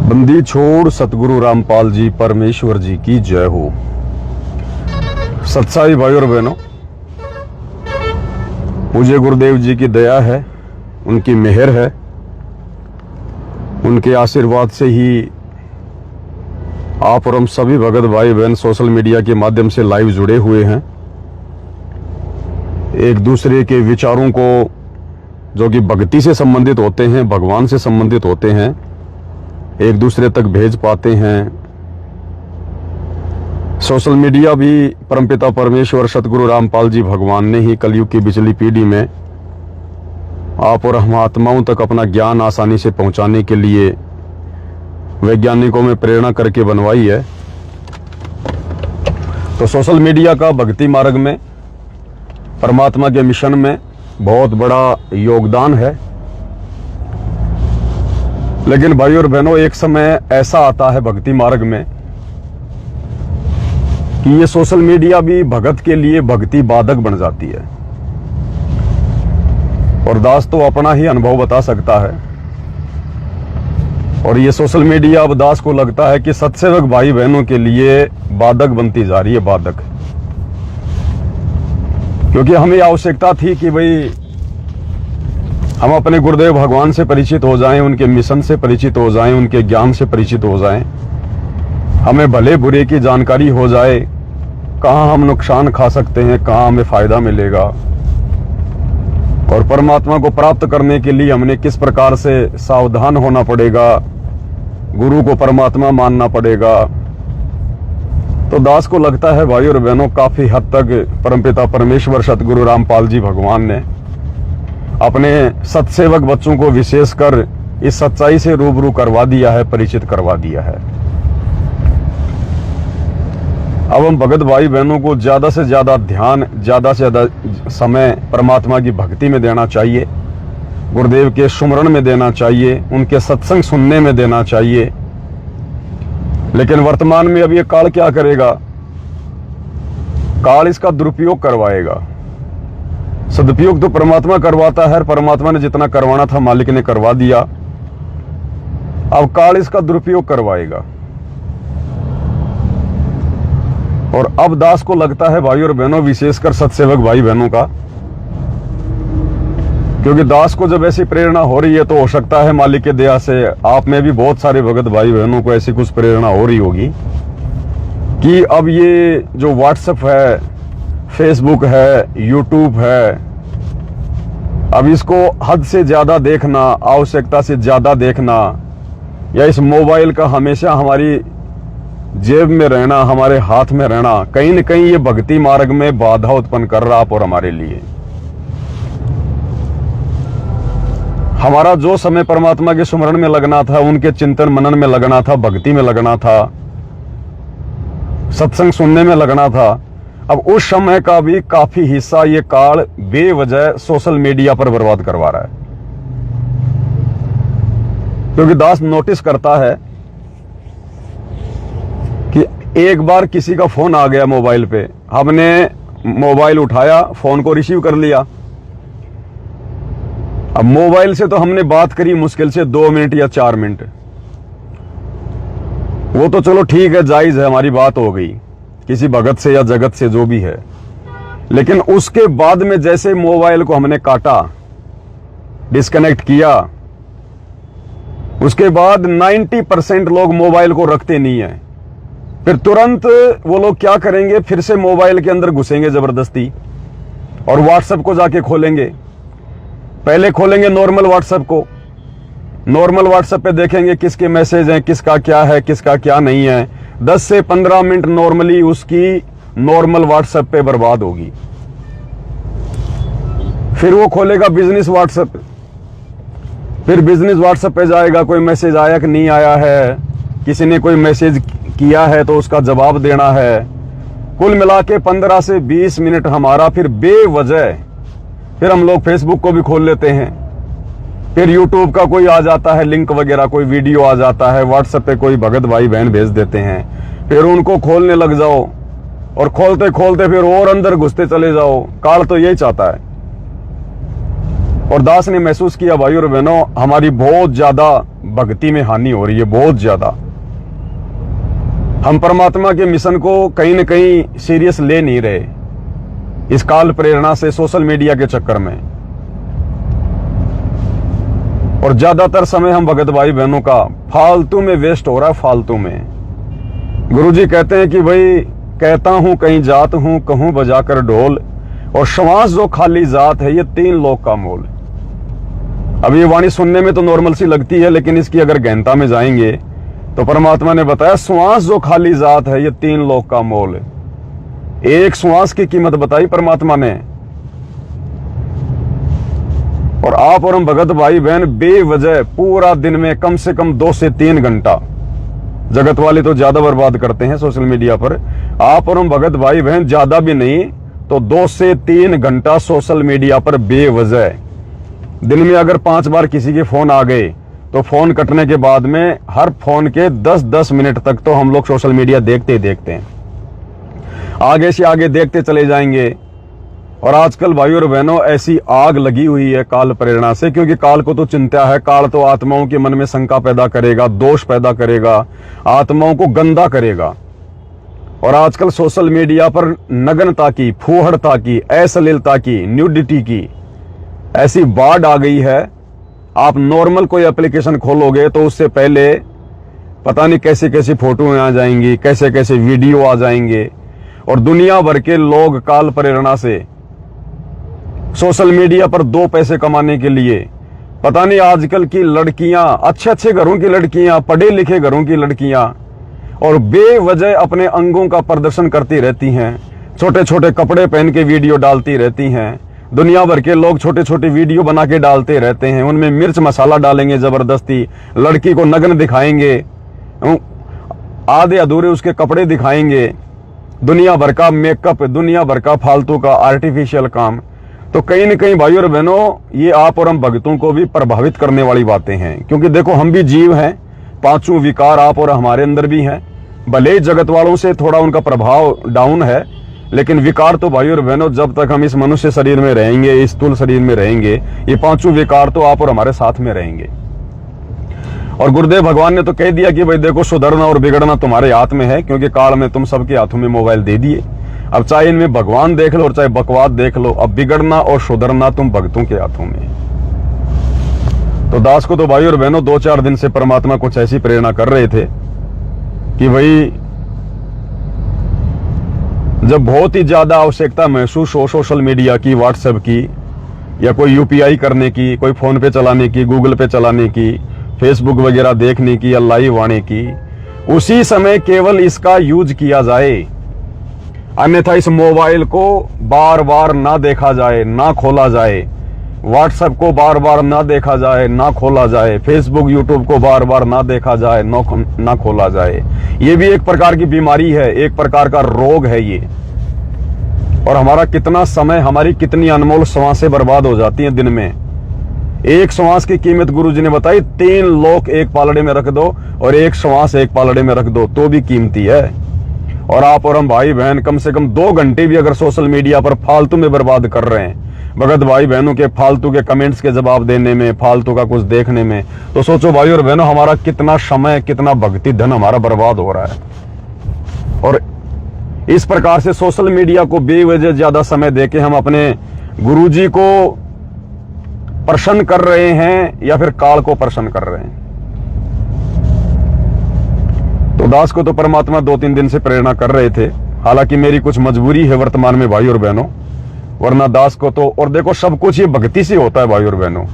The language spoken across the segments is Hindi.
बंदी छोड़ सतगुरु रामपाल जी परमेश्वर जी की जय हो। सत्साई भाई और बहनों, पूज्य गुरुदेव जी की दया है, उनकी मेहर है, उनके आशीर्वाद से ही आप और हम सभी भगत भाई बहन सोशल मीडिया के माध्यम से लाइव जुड़े हुए हैं। एक दूसरे के विचारों को जो कि भक्ति से संबंधित होते हैं, भगवान से संबंधित होते हैं, एक दूसरे तक भेज पाते हैं। सोशल मीडिया भी परमपिता परमेश्वर सतगुरु रामपाल जी भगवान ने ही कलयुग की बिचली पीढ़ी में आप और हम आत्माओं तक अपना ज्ञान आसानी से पहुंचाने के लिए वैज्ञानिकों में प्रेरणा करके बनवाई है। तो सोशल मीडिया का भक्ति मार्ग में, परमात्मा के मिशन में बहुत बड़ा योगदान है। लेकिन भाई और बहनों, एक समय ऐसा आता है भक्ति मार्ग में कि ये सोशल मीडिया भी भगत के लिए भक्ति बाधक बन जाती है। और दास तो अपना ही अनुभव बता सकता है। और ये सोशल मीडिया अब दास को लगता है कि सत्सेवक भाई बहनों के लिए बाधक बनती जा रही है, बाधक। क्योंकि हमें आवश्यकता थी कि भाई हम अपने गुरुदेव भगवान से परिचित हो जाएं, उनके मिशन से परिचित हो जाएं, उनके ज्ञान से परिचित हो जाएं, हमें भले बुरे की जानकारी हो जाए, कहाँ हम नुकसान खा सकते हैं, कहाँ हमें फायदा मिलेगा, और परमात्मा को प्राप्त करने के लिए हमने किस प्रकार से सावधान होना पड़ेगा, गुरु को परमात्मा मानना पड़ेगा। तो दास को लगता है भाई और बहनों, काफी हद तक परमपिता परमेश्वर सतगुरु रामपाल जी भगवान ने अपने सत्सेवक बच्चों को विशेषकर इस सच्चाई से रूबरू करवा दिया है, परिचित करवा दिया है। अब हम भगत भाई बहनों को ज्यादा से ज्यादा ध्यान, ज्यादा से ज्यादा समय परमात्मा की भक्ति में देना चाहिए, गुरुदेव के सुमरण में देना चाहिए, उनके सत्संग सुनने में देना चाहिए। लेकिन वर्तमान में अब ये काल क्या करेगा? काल इसका दुरुपयोग करवाएगा। सदुपयोग तो परमात्मा करवाता है, परमात्मा ने जितना करवाना था मालिक ने करवा दिया। अब काल इसका दुरुपयोग करवाएगा। और अब दास को लगता है भाई और बहनों, विशेषकर सत्सेवक भाई बहनों का, क्योंकि दास को जब ऐसी प्रेरणा हो रही है तो हो सकता है मालिक के दया से आप में भी बहुत सारे भगत भाई बहनों को ऐसी कुछ प्रेरणा हो रही होगी कि अब ये जो व्हाट्सएप है, फेसबुक है, यूट्यूब है, अब इसको हद से ज्यादा देखना, आवश्यकता से ज्यादा देखना, या इस मोबाइल का हमेशा हमारी जेब में रहना, हमारे हाथ में रहना, कहीं न कहीं ये भक्ति मार्ग में बाधा उत्पन्न कर रहा आप और हमारे लिए। हमारा जो समय परमात्मा के सुमरण में लगना था, उनके चिंतन मनन में लगना था, भक्ति में लगना था, सत्संग सुनने में लगना था, अब उस समय का भी काफी हिस्सा ये काल बेवजह सोशल मीडिया पर बर्बाद करवा रहा है। क्योंकि दास नोटिस करता है कि एक बार किसी का फोन आ गया मोबाइल पे, हमने मोबाइल उठाया, फोन को रिसीव कर लिया। अब मोबाइल से तो हमने बात करी मुश्किल से 2 मिनट या 4 मिनट, वो तो चलो ठीक है, जायज है, हमारी बात हो गई किसी भगत से या जगत से, जो भी है। लेकिन उसके बाद में जैसे मोबाइल को हमने काटा, डिस्कनेक्ट किया, उसके बाद 90% लोग मोबाइल को रखते नहीं है। फिर तुरंत वो लोग क्या करेंगे, फिर से मोबाइल के अंदर घुसेंगे जबरदस्ती और व्हाट्सएप को जाके खोलेंगे। पहले खोलेंगे नॉर्मल व्हाट्सएप को, नॉर्मल व्हाट्सएप पे देखेंगे किसके मैसेज हैं, किसका क्या है, किसका क्या नहीं है। 10 से 15 मिनट नॉर्मली उसकी नॉर्मल व्हाट्सएप पे बर्बाद होगी। फिर वो खोलेगा बिजनेस व्हाट्सएप, फिर बिजनेस व्हाट्सएप पे जाएगा, कोई मैसेज आया कि नहीं आया है, किसी ने कोई मैसेज किया है तो उसका जवाब देना है। कुल मिला के 15 से 20 मिनट हमारा फिर बेवजह, फिर हम लोग फेसबुक को भी खोल लेते हैं, फिर यूट्यूब का कोई आ जाता है लिंक वगैरह, कोई वीडियो आ जाता है, व्हाट्सएप पे कोई भगत भाई बहन भेज देते हैं, फिर उनको खोलने लग जाओ और खोलते खोलते फिर और अंदर घुसते चले जाओ। काल तो यही चाहता है। और दास ने महसूस किया भाई और बहनों, हमारी बहुत ज्यादा भक्ति में हानि हो रही है बहुत ज्यादा। हम परमात्मा के मिशन को कहीं न कहीं सीरियस ले नहीं रहे इस काल प्रेरणा से, सोशल मीडिया के चक्कर में। और ज्यादातर समय हम भगत भाई बहनों का फालतू में वेस्ट हो रहा है, फालतू में। गुरुजी कहते हैं कि भाई कहता हूं कहीं जात हूं, कहूं बजाकर ढोल, और श्वास जो खाली जात है ये 3 लोक का मोल। अब ये वाणी सुनने में तो नॉर्मल सी लगती है, लेकिन इसकी अगर गहनता में जाएंगे तो परमात्मा ने बताया श्वास जो खाली जात है ये 3 लोक का मोल। एक श्वास की कीमत बताई परमात्मा ने। और आप और हम भगत भाई बहन बेवजह पूरा दिन में कम से कम 2 से 3 घंटा, जगत वाले तो ज्यादा बर्बाद करते हैं सोशल मीडिया पर, आप और हम भगत भाई बहन ज्यादा भी नहीं तो 2 से 3 घंटा सोशल मीडिया पर बेवजह। दिन में अगर 5 बार किसी के फोन आ गए तो फोन कटने के बाद में हर फोन के 10-10 मिनट तक तो हम लोग सोशल मीडिया देखते ही देखते हैं, आगे से आगे देखते चले जाएंगे। और आजकल भाई और बहनों ऐसी आग लगी हुई है काल प्रेरणा से, क्योंकि काल को तो चिंता है, काल तो आत्माओं के मन में शंका पैदा करेगा, दोष पैदा करेगा, आत्माओं को गंदा करेगा। और आजकल सोशल मीडिया पर नग्नता की, फूहड़ता की, अश्लीलता की, न्यूडिटी की ऐसी बाढ़ आ गई है। आप नॉर्मल कोई एप्लीकेशन खोलोगे तो उससे पहले पता नहीं कैसी कैसी फोटो आ जाएंगी, कैसे कैसे वीडियो आ जाएंगे। और दुनिया भर के लोग काल प्रेरणा से सोशल मीडिया पर 2 पैसे कमाने के लिए, पता नहीं आजकल की लड़कियां, अच्छे अच्छे घरों की लड़कियां, पढ़े लिखे घरों की लड़कियां, और बेवजह अपने अंगों का प्रदर्शन करती रहती हैं, छोटे छोटे कपड़े पहन के वीडियो डालती रहती हैं। दुनिया भर के लोग छोटे छोटे वीडियो बना के डालते रहते हैं, उनमें मिर्च मसाला डालेंगे जबरदस्ती, लड़की को नग्न दिखाएंगे, आधे अधूरे उसके कपड़े दिखाएंगे, दुनिया भर का मेकअप, दुनिया भर का फालतू का आर्टिफिशियल काम। तो कहीं न कहीं भाई और बहनों ये आप और हम भक्तों को भी प्रभावित करने वाली बातें हैं, क्योंकि देखो हम भी जीव हैं, 5 विकार आप और हमारे अंदर भी हैं। भले ही जगत वालों से थोड़ा उनका प्रभाव डाउन है, लेकिन विकार तो भाई और बहनों जब तक हम इस मनुष्य शरीर में रहेंगे, इस स्थूल शरीर में रहेंगे, ये 5 विकार तो आप और हमारे साथ में रहेंगे। और गुरुदेव भगवान ने तो कह दिया कि भाई देखो सुधरना और बिगड़ना तुम्हारे हाथ में है, क्योंकि काल में तुम सबके हाथों में मोबाइल दे दिए। अब चाहे इनमें भगवान देख लो और चाहे बकवाद देख लो, अब बिगड़ना और सुधरना तुम भक्तों के हाथों में। तो दास को तो भाई और बहनों 2-4 दिन से परमात्मा कुछ ऐसी प्रेरणा कर रहे थे कि भाई जब बहुत ही ज्यादा आवश्यकता महसूस हो सोशल मीडिया की, व्हाट्सएप की, या कोई यूपीआई करने की, कोई फोन पे चलाने की, गूगल पे चलाने की, फेसबुक वगैरह देखने की या लाइव आने की, उसी समय केवल इसका यूज किया जाए। अन्यथा इस मोबाइल को बार बार ना देखा जाए, ना खोला जाए, व्हाट्सएप को बार बार ना देखा जाए, ना खोला जाए, फेसबुक यूट्यूब को बार बार ना देखा जाए, ना खोला जाए। ये भी एक प्रकार की बीमारी है, एक प्रकार का रोग है ये। और हमारा कितना समय, हमारी कितनी अनमोल श्वासें बर्बाद हो जाती हैं दिन में। एक श्वास की कीमत गुरुजी ने बताई, 3 लोक एक पालड़े में रख दो और एक श्वास एक पालड़े में रख दो तो भी कीमती है। और आप और हम भाई बहन कम से कम 2 घंटे भी अगर सोशल मीडिया पर फालतू में बर्बाद कर रहे हैं, भगत भाई बहनों के फालतू के कमेंट्स के जवाब देने में, फालतू का कुछ देखने में, तो सोचो भाई और बहनों हमारा कितना समय, कितना भक्ति धन हमारा बर्बाद हो रहा है। और इस प्रकार से सोशल मीडिया को बेवजह ज्यादा समय देके हम अपने गुरुजी को प्रसन्न कर रहे हैं या फिर काल को प्रसन्न कर रहे हैं। तो दास को तो परमात्मा 2-3 दिन से प्रेरणा कर रहे थे, हालांकि मेरी कुछ मजबूरी है वर्तमान में भाई और बहनों, वरना दास को तो, और देखो सब कुछ ये भक्ति से होता है भाई और बहनों।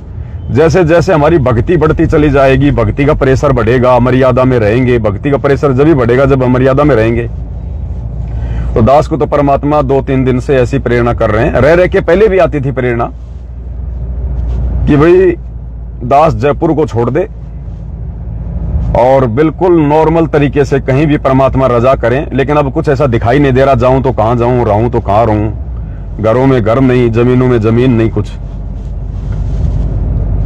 जैसे जैसे हमारी भक्ति बढ़ती चली जाएगी, भक्ति का प्रेशर बढ़ेगा, मर्यादा में रहेंगे। भक्ति का प्रेशर जब भी बढ़ेगा जब हम मर्यादा में रहेंगे। तो दास को तो परमात्मा 2-3 दिन से ऐसी प्रेरणा कर रहे हैं। रह के पहले भी आती थी प्रेरणा कि भाई दास जयपुर को छोड़ दे और बिल्कुल नॉर्मल तरीके से कहीं भी परमात्मा रजा करें। लेकिन अब कुछ ऐसा दिखाई नहीं दे रहा, जाऊं तो कहां जाऊं, रहूं तो कहां रहूं, घरों में घर नहीं, जमीनों में जमीन नहीं कुछ,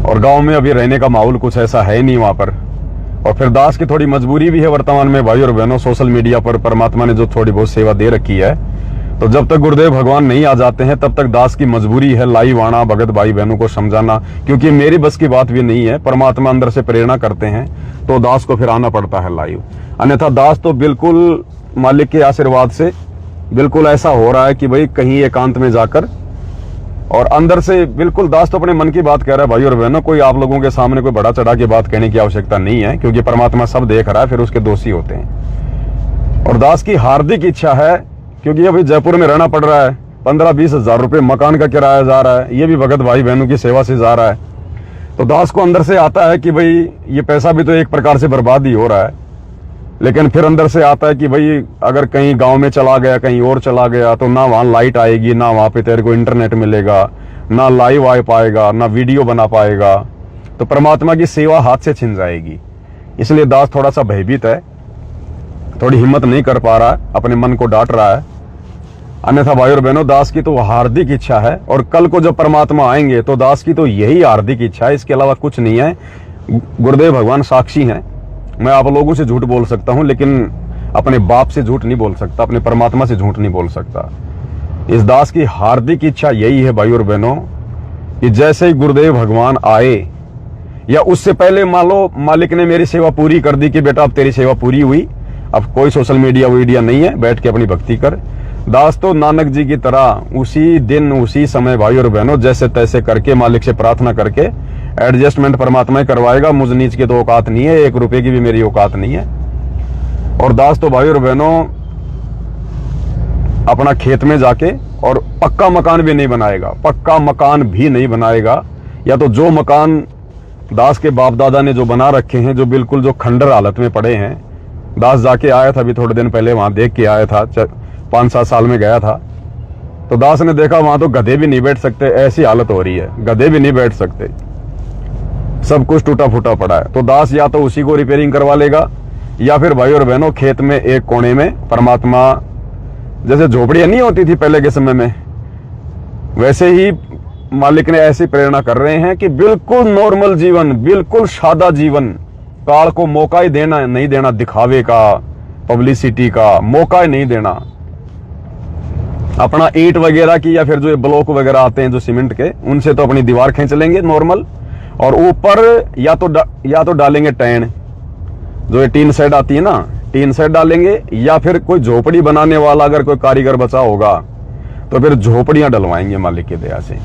और गांव में अभी रहने का माहौल कुछ ऐसा है नहीं वहां पर। और फिर दास की थोड़ी मजबूरी भी है वर्तमान में भाई और बहनों, सोशल मीडिया पर परमात्मा ने जो थोड़ी बहुत सेवा दे रखी है, तो जब तक गुरुदेव भगवान नहीं आ जाते हैं तब तक दास की मजबूरी है लाइव आना, भगत भाई बहनों को समझाना, क्योंकि मेरी बस की बात भी नहीं है। परमात्मा अंदर से प्रेरणा करते हैं तो दास को फिर आना पड़ता है लाइव। अन्यथा दास तो बिल्कुल मालिक के आशीर्वाद से बिल्कुल ऐसा हो रहा है कि भाई कहीं एकांत में जाकर और अंदर से बिल्कुल दास तो अपने मन की बात कह रहा है। भाई और बहनों, कोई आप लोगों के सामने कोई बड़ा चढ़ा के बात कहने की आवश्यकता नहीं है, क्योंकि परमात्मा सब देख रहा है, फिर उसके दोषी होते हैं। और दास की हार्दिक इच्छा है, क्योंकि अभी जयपुर में रहना पड़ रहा है, 15-20 हजार रुपये मकान का किराया जा रहा है, ये भी भगत भाई बहनों की सेवा से जा रहा है। तो दास को अंदर से आता है कि भाई ये पैसा भी तो एक प्रकार से बर्बाद ही हो रहा है, लेकिन फिर अंदर से आता है कि भाई अगर कहीं गांव में चला गया, कहीं और चला गया, तो ना वहां लाइट आएगी, ना वहां पे तेरे को इंटरनेट मिलेगा, ना लाइव आ पाएगा, ना वीडियो बना पाएगा, तो परमात्मा की सेवा हाथ से छिन जाएगी। इसलिए दास थोड़ा सा भयभीत है, थोड़ी हिम्मत नहीं कर पा रहा है, अपने मन को डांट रहा है। अन्यथा भाई और बहनों, दास की तो हार्दिक इच्छा है, और कल को जब परमात्मा आएंगे तो दास की तो यही हार्दिक इच्छा है, इसके अलावा कुछ नहीं है। गुरुदेव भगवान साक्षी हैं। मैं आप लोगों से झूठ बोल सकता हूं, लेकिन अपने बाप से झूठ नहीं बोल सकता, अपने परमात्मा से झूठ नहीं बोल सकता। इस दास की हार्दिक इच्छा यही है भाई और बहनों कि जैसे ही गुरुदेव भगवान आए या उससे पहले मान लो मालिक ने मेरी सेवा पूरी कर दी कि बेटा अब तेरी सेवा पूरी हुई, अब कोई सोशल मीडिया वीडिया नहीं है, बैठ के अपनी भक्ति कर। दास तो नानक जी की तरह उसी दिन उसी समय भाई और बहनों जैसे तैसे करके मालिक से प्रार्थना करके एडजस्टमेंट परमात्मा ही करवाएगा। मुझ नीच की तो औकात नहीं है, 1 रुपए की भी मेरी औकात नहीं है। और दास तो भाई और बहनों अपना खेत में जाके और पक्का मकान भी नहीं बनाएगा, पक्का मकान भी नहीं बनाएगा। या तो जो मकान दास के बाप दादा ने जो बना रखे हैं, जो बिल्कुल जो खंडर हालत में पड़े हैं, दास जाके आया था अभी थोड़े दिन पहले, वहां देख के आया था, 5-7 साल में गया था, तो दास ने देखा वहां तो गधे भी नहीं बैठ सकते, ऐसी हालत हो रही है, गधे भी नहीं बैठ सकते, सब कुछ टूटा फूटा पड़ा है। तो दास या तो उसी को रिपेयरिंग करवा लेगा, या फिर भाई और बहनों खेत में एक कोने में परमात्मा, जैसे झोपड़ियां नहीं होती थी पहले के समय में, वैसे ही मालिक ने ऐसी प्रेरणा कर रहे हैं कि बिल्कुल नॉर्मल जीवन, बिल्कुल सादा जीवन, काल को मौका ही देना नहीं देना, दिखावे का, पब्लिसिटी का मौका ही नहीं देना। अपना ईंट वगैरह की या फिर जो ब्लॉक वगैरह आते हैं जो सीमेंट के, उनसे तो अपनी दीवार खींच लेंगे नॉर्मल, और ऊपर या तो डालेंगे टैन, जो ये टीन सेट आती है ना, टीन सेट डालेंगे, या फिर कोई झोपड़ी बनाने वाला अगर कोई कारीगर बचा होगा तो फिर झोपड़ियां डलवाएंगे मालिक की दया से।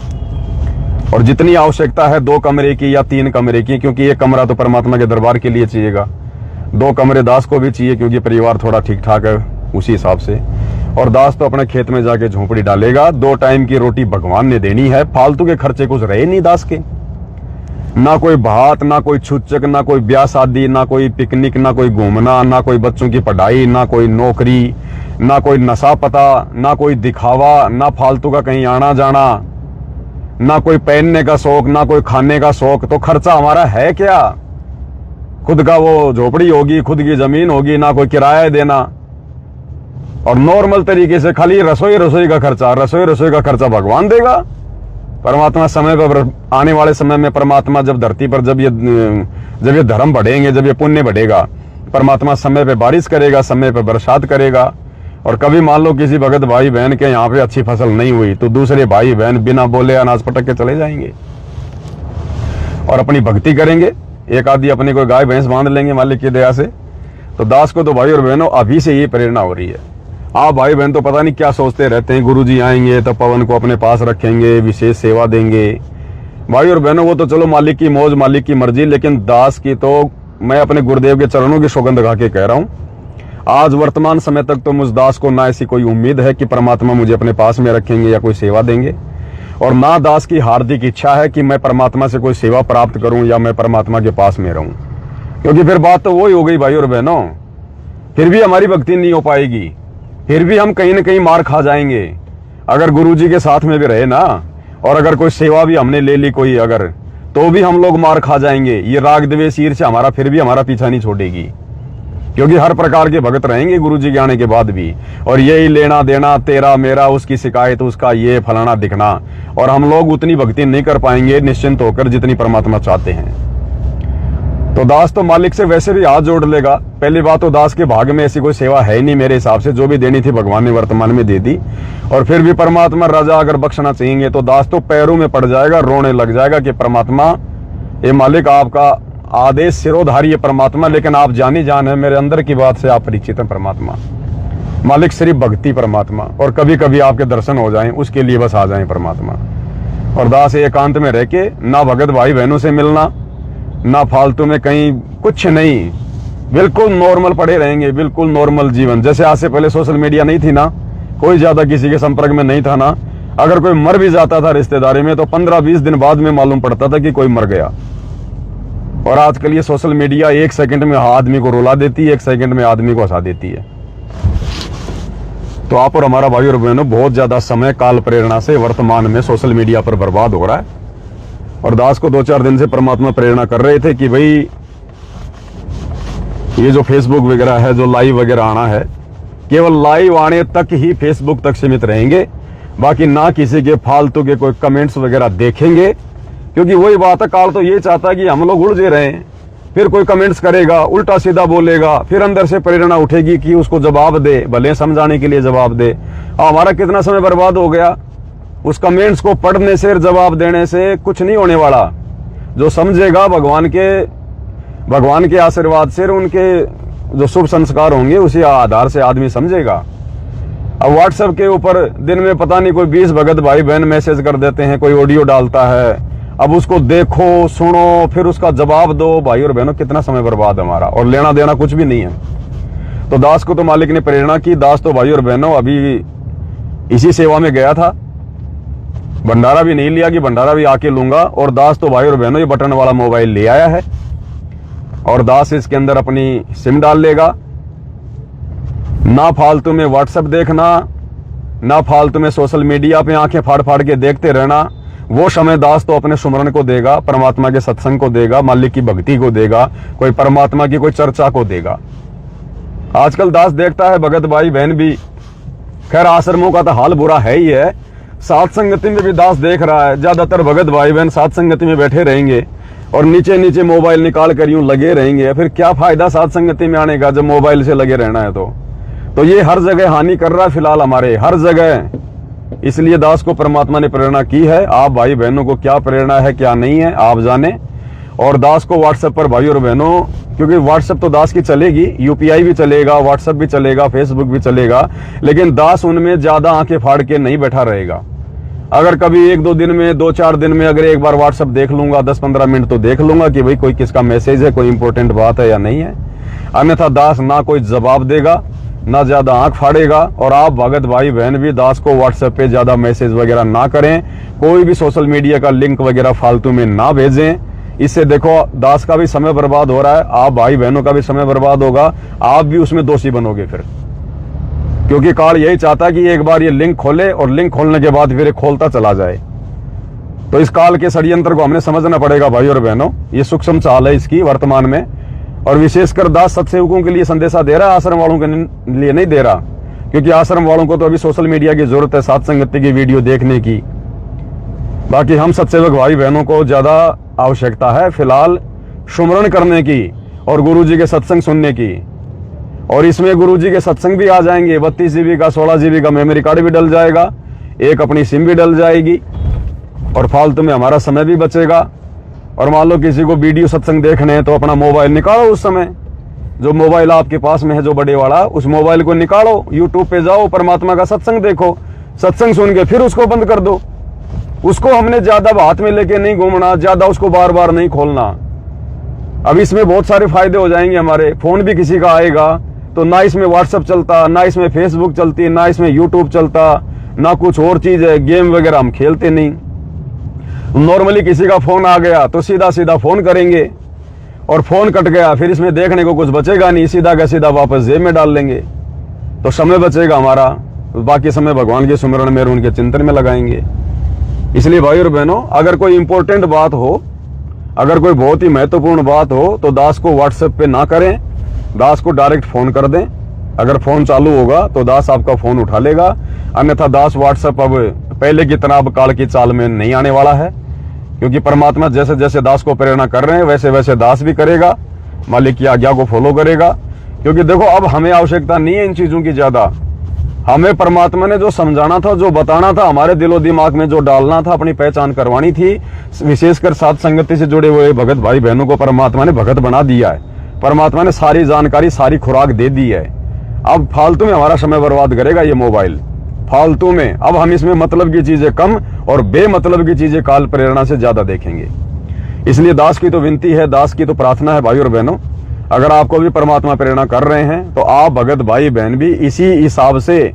और जितनी आवश्यकता है 2 कमरे की या 3 कमरे की, क्योंकि एक कमरा तो परमात्मा के दरबार के लिए चाहिएगा, 2 कमरे दास को भी चाहिए, क्योंकि परिवार थोड़ा ठीक ठाक है उसी हिसाब से। और दास तो अपने खेत में जाके झोपड़ी डालेगा। 2 टाइम की रोटी भगवान ने देनी है, फालतू के खर्चे कुछ रहे नहीं दास के, ना कोई भात, ना कोई छुच्चक, ना कोई ब्याह शादी, ना कोई पिकनिक, ना कोई घूमना, ना कोई बच्चों की पढ़ाई, ना कोई नौकरी, ना कोई नशा पता, ना कोई दिखावा, ना फालतू का कहीं आना जाना, ना कोई पहनने का शौक, ना कोई खाने का शौक। तो खर्चा हमारा है क्या? खुद का वो झोपड़ी होगी, खुद की जमीन होगी, ना कोई किराया देना, और नॉर्मल तरीके से खाली रसोई का खर्चा, रसोई का खर्चा भगवान देगा। परमात्मा समय पर, आने वाले समय में परमात्मा जब धरती पर जब ये धर्म बढ़ेंगे, जब ये पुण्य बढ़ेगा, परमात्मा समय पे बारिश करेगा, समय पे बरसात करेगा। और कभी मान लो किसी भगत भाई बहन के यहाँ पे अच्छी फसल नहीं हुई तो दूसरे भाई बहन बिना बोले अनाज पटक के चले जाएंगे और अपनी भक्ति करेंगे। एक आदि अपनी कोई गाय भैंस बांध लेंगे मालिक की दया से। तो दास को तो भाई और बहनों अभी से ये प्रेरणा हो रही है। आप भाई बहन तो पता नहीं क्या सोचते रहते हैं, गुरुजी आएंगे तो पवन को अपने पास रखेंगे, विशेष सेवा देंगे। भाई और बहनों वो तो चलो मालिक की मौज, मालिक की मर्जी, लेकिन दास की तो मैं अपने गुरुदेव के चरणों की सौगंध खा के कह रहा हूं, आज वर्तमान समय तक तो मुझ दास को ना ऐसी कोई उम्मीद है कि परमात्मा मुझे अपने पास में रखेंगे या कोई सेवा देंगे, और ना दास की हार्दिक इच्छा है कि मैं परमात्मा से कोई सेवा प्राप्त करूं या मैं परमात्मा के पास में रहूं, क्योंकि फिर बात तो वही हो गई भाई और बहनों, फिर भी हमारी भक्ति नहीं हो पाएगी, फिर भी हम कहीं ना कहीं मार खा जाएंगे। अगर गुरुजी के साथ में भी रहे ना, और अगर कोई सेवा भी हमने ले ली कोई अगर, तो भी हम लोग मार खा जाएंगे। ये राग द्वेष ईर्ष्या हमारा फिर भी हमारा पीछा नहीं छोड़ेगी, क्योंकि हर प्रकार के भगत रहेंगे गुरुजी के आने के बाद भी, और यही लेना देना, तेरा मेरा, उसकी शिकायत, उसका ये फलाना दिखना, और हम लोग उतनी भक्ति नहीं कर पाएंगे निश्चिंत होकर जितनी परमात्मा चाहते हैं। तो दास तो मालिक से वैसे भी हाथ जोड़ लेगा। पहली बात तो दास के भाग में ऐसी कोई सेवा है ही नहीं मेरे हिसाब से, जो भी देनी थी भगवान ने वर्तमान में दे दी। और फिर भी परमात्मा राजा अगर बख्शना चाहेंगे तो दास तो पैरों में पड़ जाएगा, रोने लग जाएगा कि परमात्मा, ये मालिक आपका आदेश सिरोधारी है परमात्मा, लेकिन आप जानी जान है, मेरे अंदर की बात से आप परिचित हैं परमात्मा। मालिक सिर्फ भक्ति परमात्मा, और कभी कभी आपके दर्शन हो जाएं उसके लिए बस आ जाएं परमात्मा। और दास एकांत में रह के ना भगत भाई बहनों से मिलना, ना फालतू में कहीं, कुछ नहीं, बिल्कुल नॉर्मल पड़े रहेंगे, बिल्कुल नॉर्मल जीवन। जैसे आज से पहले सोशल मीडिया नहीं थी ना, कोई ज्यादा किसी के संपर्क में नहीं था ना, अगर कोई मर भी जाता था रिश्तेदारी में तो 15-20 दिन बाद में मालूम पड़ता था कि कोई मर गया। और आजकल ये सोशल मीडिया 1 सेकंड में आदमी को रुला देती है, 1 सेकंड में आदमी को हंसा देती है। तो आप और हमारा भाई और बहनों बहुत ज्यादा समय काल प्रेरणा से वर्तमान में सोशल मीडिया पर बर्बाद हो रहा है। और दास को 2-4 दिन से परमात्मा प्रेरणा कर रहे थे कि भाई ये जो फेसबुक वगैरह है, जो लाइव वगैरह आना है, केवल लाइव आने तक ही फेसबुक तक सीमित रहेंगे, बाकी ना किसी के फालतू के कोई कमेंट्स वगैरह देखेंगे। क्योंकि वही बात है, काल तो ये चाहता है कि हम लोग उलझे रहें, फिर कोई कमेंट्स करेगा, उल्टा सीधा बोलेगा, फिर अंदर से प्रेरणा उठेगी कि उसको जवाब दे, भले समझाने के लिए जवाब दे। हमारा कितना समय बर्बाद हो गया उस कमेंट्स को पढ़ने से, जवाब देने से कुछ नहीं होने वाला। जो समझेगा भगवान के आशीर्वाद से, उनके जो शुभ संस्कार होंगे उसी आधार से आदमी समझेगा। अब व्हाट्सएप के ऊपर दिन में पता नहीं कोई 20 भगत भाई बहन मैसेज कर देते हैं, कोई ऑडियो डालता है, अब उसको देखो, सुनो, फिर उसका जवाब दो। भाई और बहनों कितना समय बर्बाद है हमारा, और लेना देना कुछ भी नहीं है। तो दास को तो मालिक ने प्रेरणा की। दास तो भाई और बहनों अभी इसी सेवा में गया था, भंडारा भी नहीं लिया कि भंडारा भी आके लूंगा। और दास तो भाई और बहनों ये बटन वाला मोबाइल ले आया है, और दास इसके अंदर अपनी सिम डाल लेगा। ना फालतू में व्हाट्सएप देखना, ना फालतू में सोशल मीडिया पे आंखें फाड़ फाड़ के देखते रहना। वो समय दास तो अपने सुमरण को देगा, परमात्मा के सत्संग को देगा, मालिक की भक्ति को देगा, कोई परमात्मा की कोई चर्चा को देगा। आजकल दास देखता है भगत भाई बहन भी, खैर आश्रमों का तो हाल बुरा है ही है, सात संगति में भी दास देख रहा है, ज्यादातर भगत भाई बहन सात संगति में बैठे रहेंगे और नीचे नीचे मोबाइल निकाल कर यूं लगे रहेंगे। फिर क्या फायदा सात संगति में आने का जब मोबाइल से लगे रहना है। तो ये हर जगह हानि कर रहा है फिलहाल हमारे, हर जगह। इसलिए दास को परमात्मा ने प्रेरणा की है। आप भाई बहनों को क्या प्रेरणा है क्या नहीं है आप जाने। और दास को व्हाट्सएप पर भाई और बहनों, क्योंकि व्हाट्सएप तो दास की चलेगी, यूपीआई भी चलेगा, व्हाट्सएप भी चलेगा, फेसबुक भी चलेगा, लेकिन दास उनमें ज्यादा आंखें फाड़ के नहीं बैठा रहेगा। अगर कभी 1-2 दिन में, 2-4 दिन में अगर एक बार व्हाट्सएप देख लूंगा, 10-15 मिनट तो देख लूंगा कि भाई कोई किसका मैसेज है, कोई इंपॉर्टेंट बात है या नहीं है। अन्यथा दास ना कोई जवाब देगा, ना ज्यादा आंख फाड़ेगा। और आप भगत भाई बहन भी दास को व्हाट्सएप पे ज्यादा मैसेज वगैरह ना करें, कोई भी सोशल मीडिया का लिंक वगैरह फालतू में ना भेजें। इससे देखो दास का भी समय बर्बाद हो रहा है, आप भाई बहनों का भी समय बर्बाद होगा, आप भी उसमें दोषी बनोगे फिर। क्योंकि काल यही चाहता है कि एक बार ये लिंक खोले और लिंक खोलने के बाद फिर खोलता चला जाए। तो इस काल के षड्यंत्र को हमने समझना पड़ेगा भाई और बहनों। ये सूक्ष्म चाल है इसकी वर्तमान में। और विशेषकर दास सत्सेवकों के लिए संदेशा दे रहा है, आश्रम वालों के लिए नहीं दे रहा। क्योंकि आश्रम वालों को तो अभी सोशल मीडिया की जरूरत है, सात संगति की वीडियो देखने की। बाकी हम सत्सेवक भाई बहनों को ज्यादा आवश्यकता है फिलहाल सुमरण करने की और गुरु जी के सत्संग सुनने की। और इसमें गुरु जी के सत्संग भी आ जाएंगे, 32 GB का 16 GB का मेमोरी कार्ड भी डल जाएगा, एक अपनी सिम भी डल जाएगी, और फालतू में हमारा समय भी बचेगा। और मान लो किसी को वीडियो सत्संग देखने हैं तो अपना मोबाइल निकालो, उस समय जो मोबाइल आपके पास में है जो बड़े वाला, उस मोबाइल को निकालो, यूट्यूब पे जाओ, परमात्मा का सत्संग देखो, सत्संग सुन के फिर उसको बंद कर दो। उसको हमने ज्यादा हाथ में लेके नहीं घूमना, ज्यादा उसको बार बार नहीं खोलना। अब इसमें बहुत सारे फायदे हो जाएंगे हमारे। फोन भी किसी का आएगा तो ना इसमें व्हाट्सएप चलता, ना इसमें फेसबुक चलती, ना इसमें यूट्यूब चलता, ना कुछ और चीज है, गेम वगैरह हम खेलते नहीं। नॉर्मली किसी का फोन आ गया तो सीधा सीधा फोन करेंगे, और फोन कट गया फिर इसमें देखने को कुछ बचेगा नहीं, सीधा का सीधा वापस जेब में डाल लेंगे। तो समय बचेगा हमारा, बाकी समय भगवान के सुमिरन में, उनके चिंतन में लगाएंगे। इसलिए भाई और बहनों, अगर कोई इंपॉर्टेंट बात हो, अगर कोई बहुत ही महत्वपूर्ण बात हो तो दास को व्हाट्सएप पे ना करें, दास को डायरेक्ट फोन कर दें। अगर फोन चालू होगा तो दास आपका फोन उठा लेगा, अन्यथा दास व्हाट्सएप अब पहले की तरह अब काल की चाल में नहीं आने वाला है। क्योंकि परमात्मा जैसे जैसे दास को प्रेरणा कर रहे हैं वैसे वैसे दास भी करेगा, मालिक की आज्ञा को फॉलो करेगा। क्योंकि देखो अब हमें आवश्यकता नहीं है इन चीजों की ज्यादा, हमें परमात्मा ने जो समझाना था, जो बताना था, हमारे दिलो दिमाग में जो डालना था, अपनी पहचान करवानी थी, विशेषकर साथ संगति से जुड़े हुए भगत भाई बहनों को परमात्मा ने भगत बना दिया है। परमात्मा ने सारी जानकारी, सारी खुराक दे दी है। अब फालतू में हमारा समय बर्बाद करेगा ये मोबाइल, फालतू में। अब हम इसमें मतलब की चीजें कम और बेमतलब की चीजें काल प्रेरणा से ज्यादा देखेंगे। इसलिए दास की तो विनती है, दास की तो प्रार्थना है भाई और बहनों, अगर आपको भी परमात्मा प्रेरणा कर रहे हैं तो आप भगत भाई बहन भी इसी हिसाब से,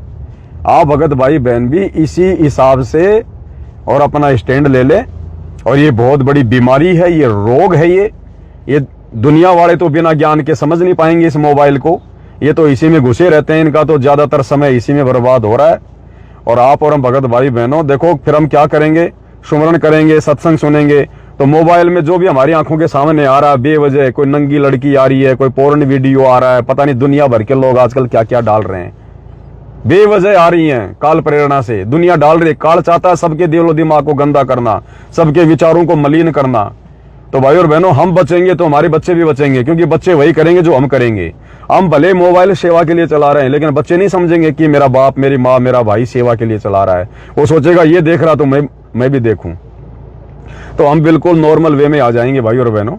आप भगत भाई बहन भी इसी हिसाब से और अपना स्टैंड ले ले। और ये बहुत बड़ी बीमारी है, ये रोग है, ये दुनिया वाले तो बिना ज्ञान के समझ नहीं पाएंगे इस मोबाइल को। ये तो इसी में घुसे रहते हैं, इनका तो ज्यादातर समय इसी में बर्बाद हो रहा है। और आप और हम भगत भाई बहनों देखो फिर हम क्या करेंगे, सुमरण करेंगे, सत्संग सुनेंगे, तो मोबाइल में जो भी हमारी आंखों के सामने आ रहा है बेवजह, कोई नंगी लड़की आ रही है, कोई पोर्न वीडियो आ रहा है, पता नहीं दुनिया भर के लोग आजकल क्या क्या डाल रहे हैं, बेवजह आ रही हैं काल प्रेरणा से दुनिया डाल रही है। काल चाहता है सबके दिलो दिमाग को गंदा करना, सबके विचारों को मलिन करना। तो भाई और बहनों हम बचेंगे तो हमारे बच्चे भी बचेंगे, क्योंकि बच्चे वही करेंगे जो हम करेंगे। हम भले मोबाइल सेवा के लिए चला रहे हैं, लेकिन बच्चे नहीं समझेंगे कि मेरा बाप, मेरी माँ, मेरा भाई सेवा के लिए चला रहा है। वो सोचेगा ये देख रहा तो मैं भी देखूं। तो हम बिल्कुल नॉर्मल वे में आ जाएंगे भाई और बहनों।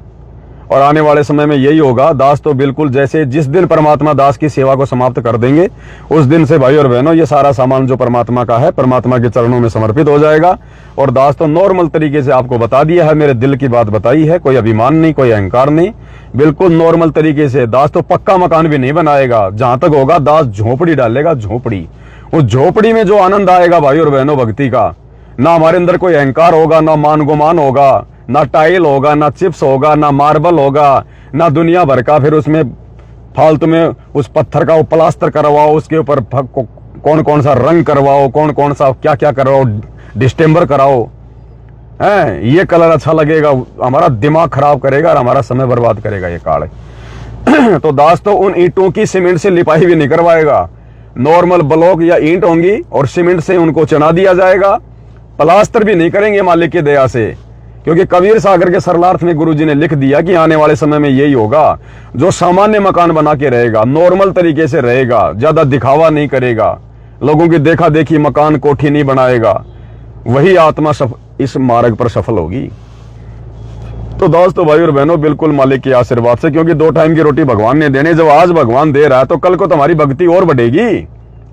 और आने वाले समय में यही होगा, दास तो बिल्कुल जैसे जिस दिन परमात्मा दास की सेवा को समाप्त कर देंगे उस दिन से भाई और बहनों ये सारा सामान जो परमात्मा का है परमात्मा के चरणों में समर्पित हो जाएगा। और दास तो नॉर्मल तरीके से आपको बता दिया है, मेरे दिल की बात बताई है, कोई अभिमान नहीं, कोई अहंकार नहीं, बिल्कुल नॉर्मल तरीके से। दास तो पक्का मकान भी नहीं बनाएगा, जहां तक होगा दास झोपड़ी डालेगा, झोपड़ी। उस झोपड़ी में जो आनंद आएगा भाई और बहनों भक्ति का, ना हमारे अंदर कोई अहंकार होगा, ना मान गुमान होगा, ना टाइल होगा, ना चिप्स होगा, ना मार्बल होगा, ना दुनिया भर का फिर उसमें फालतू में उस पत्थर का वो प्लास्टर करवाओ, उसके ऊपर कौन कौन सा रंग करवाओ, कौन कौन सा क्या क्या करवाओ, डिस्टेम्बर कराओ, है ये कलर अच्छा लगेगा, हमारा दिमाग खराब करेगा और हमारा समय बर्बाद करेगा ये काल। तो दास तो उन ईंटों की सीमेंट से लिपाई भी नहीं करवाएगा, नॉर्मल ब्लॉक या ईंट होंगी और सीमेंट से उनको चना दिया जाएगा, प्लास्टर भी नहीं करेंगे मालिक की दया से। क्योंकि कबीर सागर के सरलार्थ में गुरुजी ने लिख दिया कि आने वाले समय में यही होगा, जो सामान्य मकान बना के रहेगा, नॉर्मल तरीके से रहेगा, ज्यादा दिखावा नहीं करेगा, लोगों की देखा देखी मकान कोठी नहीं बनाएगा, वही आत्मा इस मार्ग पर सफल होगी। तो दोस्तों भाई और बहनों बिल्कुल मालिक के आशीर्वाद से, क्योंकि 2 टाइम की रोटी भगवान ने देने, जब आज भगवान दे रहा है तो कल को तुम्हारी भक्ति और बढ़ेगी,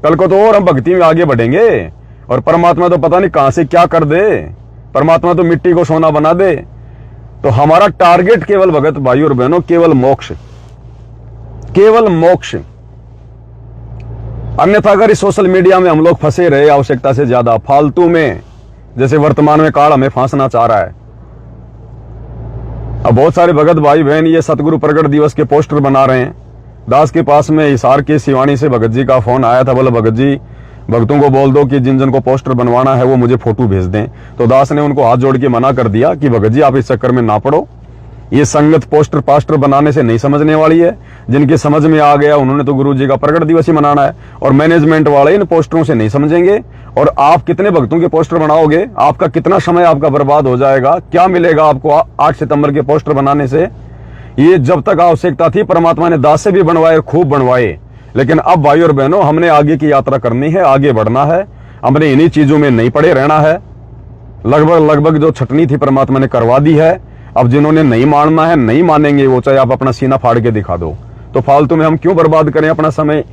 कल को तो और हम भक्ति में आगे बढ़ेंगे। और परमात्मा तो पता नहीं कहां से क्या कर दे, परमात्मा तो मिट्टी को सोना बना दे। तो हमारा टारगेट केवल भगत भाई और बहनों केवल मोक्ष, केवल मोक्ष। अन्यथा अगर इस सोशल मीडिया में हम लोग फंसे रहे आवश्यकता से ज्यादा फालतू में, जैसे वर्तमान में काल हमें फांसना चाह रहा है। अब बहुत सारे भगत भाई बहन ये सतगुरु प्रगट दिवस के पोस्टर बना रहे हैं। दास के पास में हिसार के सिवानी से भगत जी का फोन आया था, बोला भगत जी भक्तों को बोल दो कि जिन जिन को पोस्टर बनवाना है वो मुझे फोटो भेज दें। तो दास ने उनको हाथ जोड़ के मना कर दिया कि भगत जी आप इस चक्कर में ना पड़ो, ये संगत पोस्टर पास्टर बनाने से नहीं समझने वाली है। जिनके समझ में आ गया उन्होंने तो गुरु जी का प्रगट दिवस ही मनाना है, और मैनेजमेंट वाले इन पोस्टरों से नहीं समझेंगे। और आप कितने भक्तों के पोस्टर बनाओगे, आपका कितना समय आपका बर्बाद हो जाएगा, क्या मिलेगा आपको 8 सितंबर के पोस्टर बनाने से। ये जब तक आवश्यकता थी परमात्मा ने दास से भी बनवाए, खूब बनवाए, लेकिन अब भाई और बहनों हमने आगे की यात्रा करनी है, आगे बढ़ना है, हमने इन्हीं चीजों में नहीं पड़े रहना है। लगभग जो छटनी थी परमात्मा ने करवा दी है। अब जिन्होंने नहीं मानना है नहीं मानेंगे, वो चाहे आप अपना सीना फाड़ के दिखा दो। तो फालतू में हम क्यों बर्बाद करें अपना समय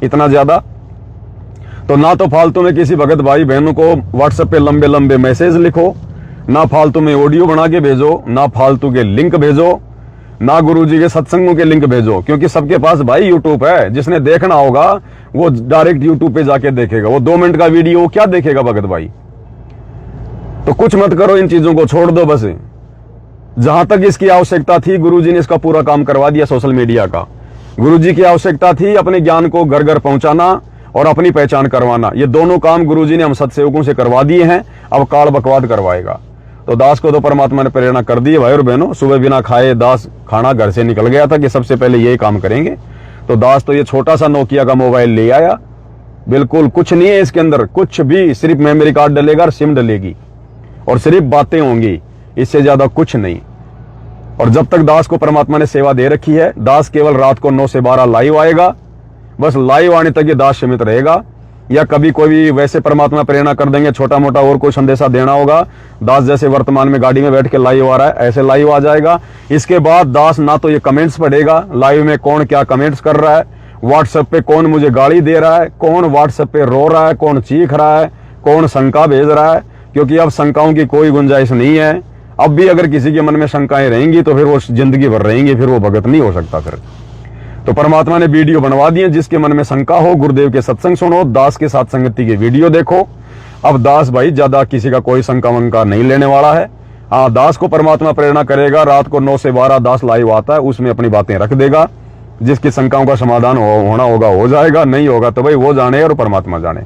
इतना ज्यादा। तो ना तो फालतू में किसी भगत भाई बहनों को व्हाट्सएप पे लंबे लंबे मैसेज लिखो, ना फालतू में ऑडियो बना के भेजो, ना फालतू के लिंक भेजो, ना गुरुजी के सत्संगों के लिंक भेजो, क्योंकि सबके पास भाई यूट्यूब है। जिसने देखना होगा वो डायरेक्ट यूट्यूब पे जाके देखेगा, वो 2 मिनट का वीडियो क्या देखेगा भगत भाई। तो कुछ मत करो, इन चीजों को छोड़ दो बस। जहां तक इसकी आवश्यकता थी गुरुजी ने इसका पूरा काम करवा दिया सोशल मीडिया का। गुरुजी की आवश्यकता थी अपने ज्ञान को घर घर पहुंचाना और अपनी पहचान करवाना। ये दोनों काम गुरुजी ने हम सत्सेवकों से करवा दिए हैं, अब काल बकवाद करवाएगा। तो दास को तो परमात्मा ने प्रेरणा कर दी है भाई और बहनों। सुबह बिना खाए दास खाना घर से निकल गया था कि सबसे पहले यही काम करेंगे। तो दास तो ये छोटा सा नोकिया का मोबाइल ले आया, बिल्कुल कुछ नहीं है इसके अंदर, कुछ भी, सिर्फ मेमोरी कार्ड डलेगा और सिम डलेगी और सिर्फ बातें होंगी। इससे ज्यादा कुछ नहीं। और जब तक दास को परमात्मा ने सेवा दे रखी है, दास केवल रात को 9 से 12 लाइव आएगा, बस लाइव आने तक ये दास सीमित रहेगा। या कभी कोई भी वैसे परमात्मा प्रेरणा कर देंगे, छोटा मोटा और कोई संदेशा देना होगा, दास जैसे वर्तमान में गाड़ी में बैठ के लाइव आ रहा है ऐसे लाइव आ जाएगा। इसके बाद दास ना तो ये कमेंट्स पढ़ेगा, लाइव में कौन क्या कमेंट्स कर रहा है, व्हाट्सएप पे कौन मुझे गाली दे रहा है, कौन व्हाट्सएप पे रो रहा है, कौन चीख रहा है, कौन शंका भेज रहा है, क्योंकि अब शंकाओं की कोई गुंजाइश नहीं है। अब भी अगर किसी के मन में शंकाएं रहेंगी तो फिर वो जिंदगी भर रहेंगी, फिर वो भगत नहीं हो सकता। फिर तो परमात्मा ने वीडियो बनवा दिए, जिसके मन में शंका हो गुरुदेव के सत्संग सुनो, दास के साथ संगति के वीडियो देखो। अब दास भाई ज्यादा किसी का कोई शंका वंका नहीं लेने वाला है। हाँ, दास को परमात्मा प्रेरणा करेगा, रात को 9 से 12 दास लाइव आता है, उसमें अपनी बातें रख देगा, जिसकी शंकाओं का समाधान होना होगा हो जाएगा, नहीं होगा तो भाई वो जाने और परमात्मा जाने।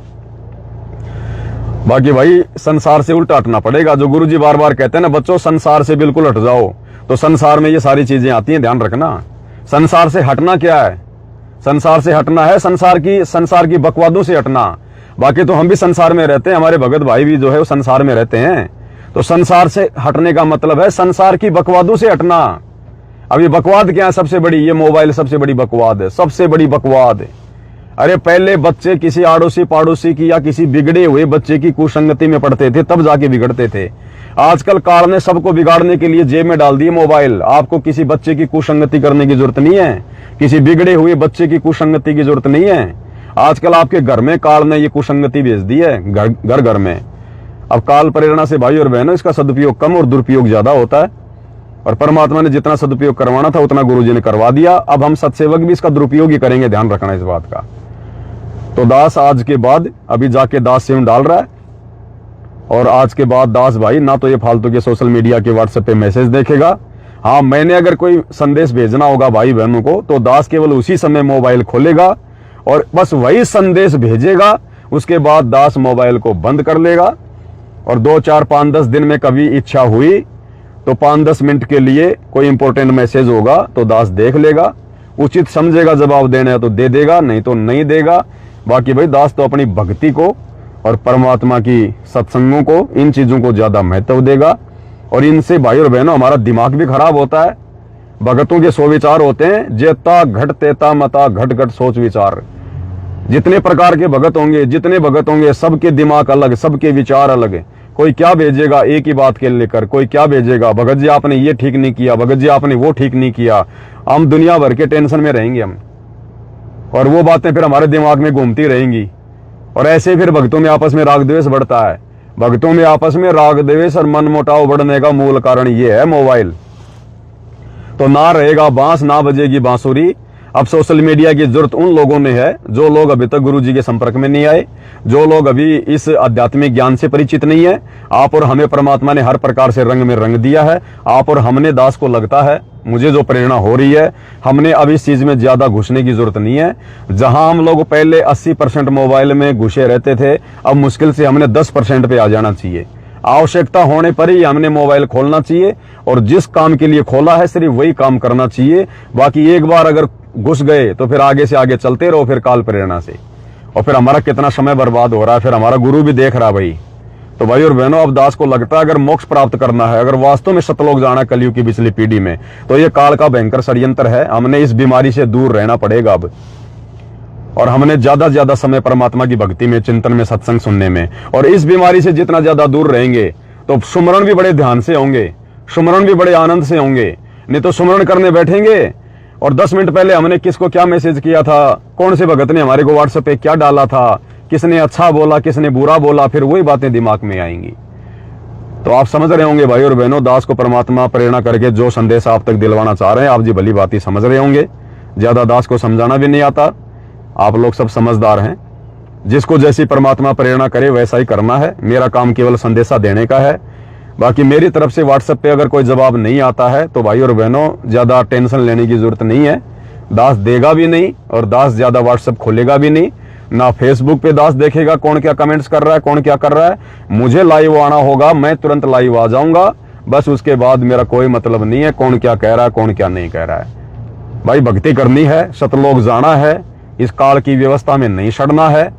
बाकी भाई संसार से उल्टा हटना पड़ेगा। जो गुरुजी बार बार कहते हैं ना बच्चों, संसार से बिल्कुल हट जाओ, तो संसार में ये सारी चीजें आती हैं, ध्यान रखना। संसार से हटना क्या है? संसार से हटना है संसार की बकवादों से हटना। बाकी तो हम भी संसार में रहते हैं, हमारे भगत भाई भी जो है वो संसार में रहते हैं। तो संसार से हटने का मतलब है संसार की बकवादों से हटना। अब ये बकवाद क्या है? सबसे बड़ी ये मोबाइल सबसे बड़ी बकवाद है, सबसे बड़ी बकवाद है। अरे पहले बच्चे किसी आड़ोसी पाड़ोसी की या किसी बिगड़े हुए बच्चे की कुसंगति में पड़ते थे, तब जाके बिगड़ते थे। आजकल काल ने सबको बिगाड़ने के लिए जेब में डाल दिए मोबाइल। आपको किसी बच्चे की कुसंगति करने की जरूरत नहीं है, किसी बिगड़े हुए बच्चे की कुसंगति की जरूरत नहीं है। आजकल आपके घर में काल ने ये कुसंगति भेज दी है, घर घर में। अब काल प्रेरणा से भाई और बहनों इसका सदुपयोग कम और दुरुपयोग ज्यादा होता है, और परमात्मा ने जितना सदुपयोग करवाना था उतना गुरुजी ने करवा दिया। अब हम सत्सेवक भी इसका दुरुपयोग ही करेंगे, ध्यान रखना इस बात का। तो दास आज के बाद अभी जाके दास सेवन डाल रहा है, और आज के बाद दास भाई ना तो ये फालतू के सोशल मीडिया के व्हाट्सएप पे मैसेज देखेगा। हाँ, मैंने अगर कोई संदेश भेजना होगा भाई बहनों को तो दास केवल उसी समय मोबाइल खोलेगा और बस वही संदेश भेजेगा। उसके बाद दास मोबाइल को बंद कर लेगा, और 2, 4, 5, 10 दिन में कभी इच्छा हुई तो 5-10 मिनट के लिए कोई इंपॉर्टेंट मैसेज होगा तो दास देख लेगा, उचित समझेगा जवाब देना है तो दे देगा, नहीं तो नहीं देगा। बाकी भाई दास तो अपनी भक्ति को और परमात्मा की सत्संगों को, इन चीजों को ज्यादा महत्व देगा। और इनसे भाई और बहनों हमारा दिमाग भी खराब होता है। भगतों के 100 विचार होते हैं, जेता घट तेता मता घट घट सोच विचार। जितने प्रकार के भगत होंगे, जितने भगत होंगे, सबके दिमाग अलग, सबके विचार अलग। कोई क्या भेजेगा एक ही बात के लेकर, कोई क्या भेजेगा भगत जी आपने ये ठीक नहीं किया, भगत जी आपने वो ठीक नहीं किया। हम दुनिया भर के टेंशन में रहेंगे हम, और वो बातें फिर हमारे दिमाग में घूमती रहेंगी। और ऐसे फिर भक्तों में आपस में राग द्वेष बढ़ता है। भक्तों में आपस में राग द्वेष और मन मुटाव बढ़ने का मूल कारण ये है मोबाइल। तो ना रहेगा बांस ना बजेगी बांसुरी। अब सोशल मीडिया की जरूरत उन लोगों ने है जो लोग अभी तक गुरुजी के संपर्क में नहीं आए, जो लोग अभी इस आध्यात्मिक ज्ञान से परिचित नहीं है। आप और हमें परमात्मा ने हर प्रकार से रंग में रंग दिया है। आप और हमने दास को लगता है, मुझे जो प्रेरणा हो रही है, हमने अब इस चीज में ज्यादा घुसने की जरूरत नहीं है। जहां हम लोग पहले 80% मोबाइल में घुसे रहते थे, अब मुश्किल से हमने 10% पे आ जाना चाहिए। आवश्यकता होने पर ही हमने मोबाइल खोलना चाहिए, और जिस काम के लिए खोला है सिर्फ वही काम करना चाहिए। बाकी एक बार अगर घुस गए तो फिर आगे से आगे चलते रहो, फिर काल प्रेरणा से। और फिर हमारा कितना समय बर्बाद हो रहा है, फिर हमारा गुरु भी देख रहा भाई। तो भाई और बहनों, अब दास को लगता है अगर मोक्ष प्राप्त करना है, अगर वास्तव में सतलोक जाना है कलयुग की पिछली पीढ़ी में, तो ये काल का भयंकर षड्यंत्र है। हमने इस बीमारी से दूर रहना पड़ेगा अब, और हमने ज्यादा से ज्यादा समय परमात्मा की भक्ति में, चिंतन में, सत्संग सुनने में। और इस बीमारी से जितना ज्यादा दूर रहेंगे तो सुमरण भी बड़े ध्यान से होंगे, सुमरण भी बड़े आनंद से होंगे। नहीं तो सुमरण करने बैठेंगे और 10 मिनट पहले हमने किसको क्या मैसेज किया था, कौन से भगत ने हमारे को व्हाट्सएप पे क्या डाला था, किसने अच्छा बोला किसने बुरा बोला, फिर वही बातें दिमाग में आएंगी। तो आप समझ रहे होंगे भाई और बहनों, दास को परमात्मा प्रेरणा करके जो संदेश आप तक दिलवाना चाह रहे हैं, आप जी भली बात ही समझ रहे होंगे। ज्यादा दास को समझाना भी नहीं आता, आप लोग सब समझदार हैं। जिसको जैसी परमात्मा प्रेरणा करे वैसा ही करना है। मेरा काम केवल संदेशा देने का है। बाकी मेरी तरफ से व्हाट्सएप पे अगर कोई जवाब नहीं आता है तो भाई और बहनों ज्यादा टेंशन लेने की जरूरत नहीं है। दास देगा भी नहीं, और दास ज्यादा व्हाट्सएप खोलेगा भी नहीं। ना फेसबुक पे दास देखेगा कौन क्या कमेंट्स कर रहा है, कौन क्या कर रहा है। मुझे लाइव आना होगा, मैं तुरंत लाइव आ जाऊंगा, बस उसके बाद मेरा कोई मतलब नहीं है कौन क्या कह रहा है, कौन क्या नहीं कह रहा है। भाई भक्ति करनी है, सतलोक जाना है, इस काल की व्यवस्था में नहीं सड़ना है।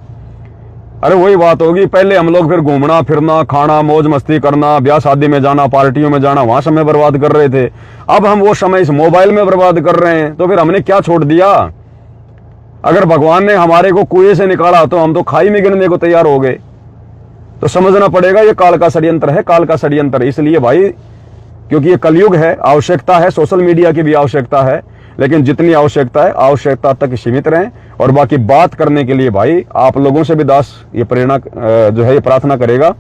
अरे वही बात होगी, पहले हम लोग फिर घूमना फिरना, खाना, मौज मस्ती करना, ब्याह शादी में जाना, पार्टियों में जाना, वहां समय बर्बाद कर रहे थे। अब हम वो समय इस मोबाइल में बर्बाद कर रहे हैं, तो फिर हमने क्या छोड़ दिया? अगर भगवान ने हमारे को कुएं से निकाला तो हम तो खाई में गिरने को तैयार हो गए। तो समझना पड़ेगा ये काल का षड्यंत्र है, काल का षड्यंत्र। इसलिए भाई, क्योंकि ये कलयुग है, आवश्यकता है, सोशल मीडिया की भी आवश्यकता है, लेकिन जितनी आवश्यकता है आवश्यकता तक सीमित रहें। और बाकी बात करने के लिए भाई आप लोगों से भी दास ये प्रेरणा जो है ये प्रार्थना करेगा,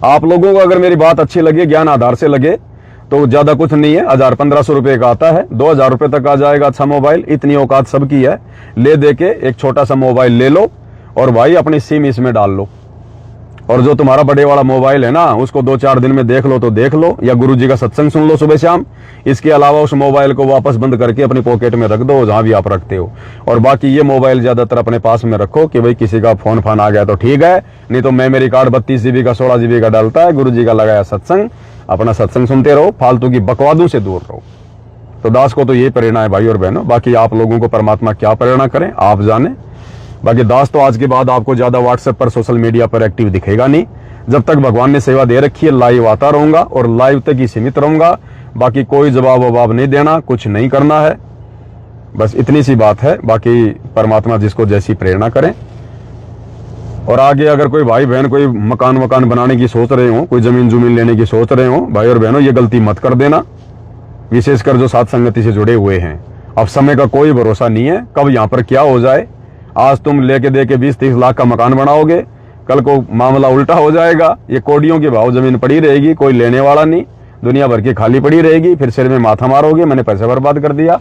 आप लोगों को अगर मेरी बात अच्छी लगे, ज्ञान आधार से लगे, तो ज्यादा कुछ नहीं है, 1000-1500 रुपए का आता है, 2000 रुपए तक आ जाएगा अच्छा मोबाइल। इतनी औकात सबकी है, ले दे के एक छोटा सा मोबाइल ले लो और भाई अपनी सिम इसमें डाल लो। और जो तुम्हारा बड़े वाला मोबाइल है ना, उसको 2-4 दिन में देख लो तो देख लो, या गुरुजी का सत्संग सुन लो सुबह शाम। इसके अलावा उस मोबाइल को वापस बंद करके अपनी पॉकेट में रख दो, जहां भी आप रखते हो। और बाकी ये मोबाइल ज्यादातर अपने पास में रखो कि भाई किसी का फोन फान आ गया तो ठीक है, नहीं तो मेमोरी कार्ड 32 GB का 16 GB का डालता है। गुरुजी का लगाया सत्संग, अपना सत्संग सुनते रहो, फालतू की बकवादों से दूर रहो। तो दास को तो यही प्रेरणा है भाई और बहनों। बाकी आप लोगों को परमात्मा क्या प्रेरणा करें आप जाने। बाकी दास तो आज के बाद आपको ज्यादा व्हाट्सएप पर, सोशल मीडिया पर एक्टिव दिखेगा नहीं। जब तक भगवान ने सेवा दे रखी है, लाइव आता रहूंगा और लाइव तक ही सीमित रहूंगा। बाकी कोई जवाब ववाब नहीं देना, कुछ नहीं करना है, बस इतनी सी बात है। बाकी परमात्मा जिसको जैसी प्रेरणा करें। और आगे अगर कोई भाई बहन कोई मकान बनाने की सोच रहे हो, कोई जमीन लेने की सोच रहे हो, भाई और बहनों ये गलती मत कर देना, विशेषकर जो साथ संगति से जुड़े हुए हैं। अब समय का कोई भरोसा नहीं है, कब यहाँ पर क्या हो जाए। आज तुम लेके दे के 20-30 लाख का मकान बनाओगे, कल को मामला उल्टा हो जाएगा, ये कोडियों के भाव जमीन पड़ी रहेगी, कोई लेने वाला नहीं, दुनिया भर की खाली पड़ी रहेगी, फिर सिर में माथा मारोगे मैंने पैसे बर्बाद कर दिया।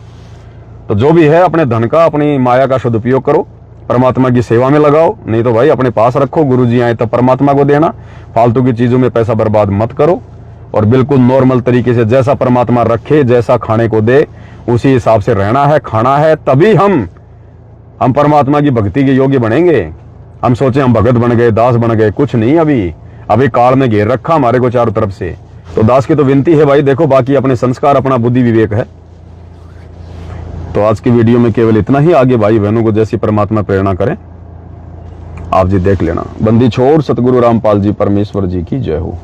तो जो भी है अपने धन का, अपनी माया का सदुपयोग करो, परमात्मा की सेवा में लगाओ, नहीं तो भाई अपने पास रखो, गुरुजी आए तब परमात्मा को देना। फालतू की चीजों में पैसा बर्बाद मत करो और बिल्कुल नॉर्मल तरीके से जैसा परमात्मा रखे, जैसा खाने को दे उसी हिसाब से रहना है, खाना है, तभी हम परमात्मा की भक्ति के योग्य बनेंगे। हम सोचे हम भगत बन गए, दास बन गए, कुछ नहीं। अभी काल में घेर रखा हमारे को चारों तरफ से। तो दास की तो विनती है भाई, देखो बाकी अपने संस्कार, अपना बुद्धि विवेक है। तो आज की वीडियो में केवल इतना ही। आगे भाई बहनों को जैसी परमात्मा प्रेरणा करें आप जी देख लेना। बंदी छोड़ सतगुरु रामपाल जी परमेश्वर जी की जय हो।